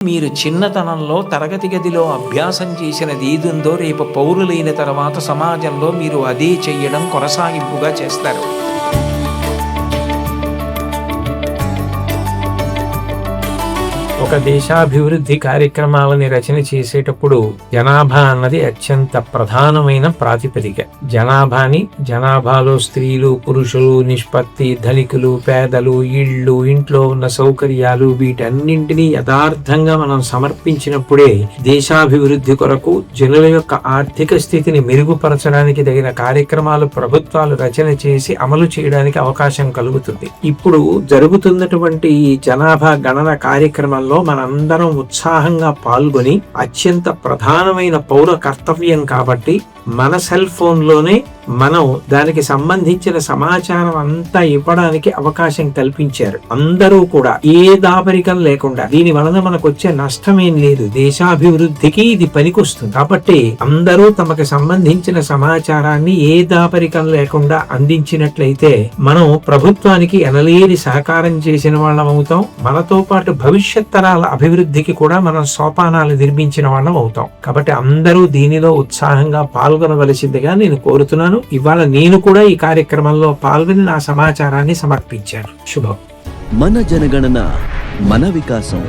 మీరు చిన్నతనంలో తరగతి గదిలో అభ్యాసం చేసినది ఏదుందో రేపు పౌరులైన తర్వాత సమాజంలో మీరు అదే చెయ్యడం కొనసాగింపుగా చేస్తారు. ఒక దేశాభివృద్ధి కార్యక్రమాలని రచన చేసేటప్పుడు జనాభా అన్నది అత్యంత ప్రధానమైన ప్రాతిపదిక. జనాభాలో స్త్రీలు, పురుషులు, నిష్పత్తి, ధనికులు, పేదలు, ఇళ్ళు, ఇంట్లో ఉన్న సౌకర్యాలు వీటన్నింటినీ యథార్థంగా మనం సమర్పించినప్పుడే దేశాభివృద్ధి కొరకు జనుల యొక్క ఆర్థిక స్థితిని మెరుగుపరచడానికి తగిన కార్యక్రమాలు ప్రభుత్వాలు రచన చేసి అమలు చేయడానికి అవకాశం కలుగుతుంది. ఇప్పుడు జరుగుతున్నటువంటి ఈ జనాభా గణన కార్యక్రమంలో మనందరం ఉత్సాహంగా పాల్గొని అత్యంత ప్రధానమైన పౌర కర్తవ్యం కాబట్టి మన సెల్ ఫోన్ లోనే మనం దానికి సంబంధించిన సమాచారం అంతా ఇవ్వడానికి అవకాశం కల్పించారు. అందరూ కూడా ఏ దాపరికం లేకుండా, దీని వలన మనకు వచ్చే నష్టమేం లేదు, దేశాభివృద్ధికి ఇది పనికొస్తుంది. కాబట్టి అందరూ తమకు సంబంధించిన సమాచారాన్ని ఏ దాపరికం లేకుండా అందించినట్లయితే మనం ప్రభుత్వానికి ఎనలేని సహకారం చేసిన వాళ్ళం అవుతాం. మనతో పాటు భవిష్యత్ తరాల అభివృద్ధికి కూడా మనం సోపానాలు నిర్మించిన వాళ్ళం అవుతాం. కాబట్టి అందరూ దీనిలో ఉత్సాహంగా పాల్గొనవలసిందిగా నేను కోరుతున్నాను. ఇవాళ నేను కూడా ఈ కార్యక్రమంలో పాల్గొని నా సమాచారాన్ని సమర్పించాను. శుభం. మన జనగణన మన వికాసం.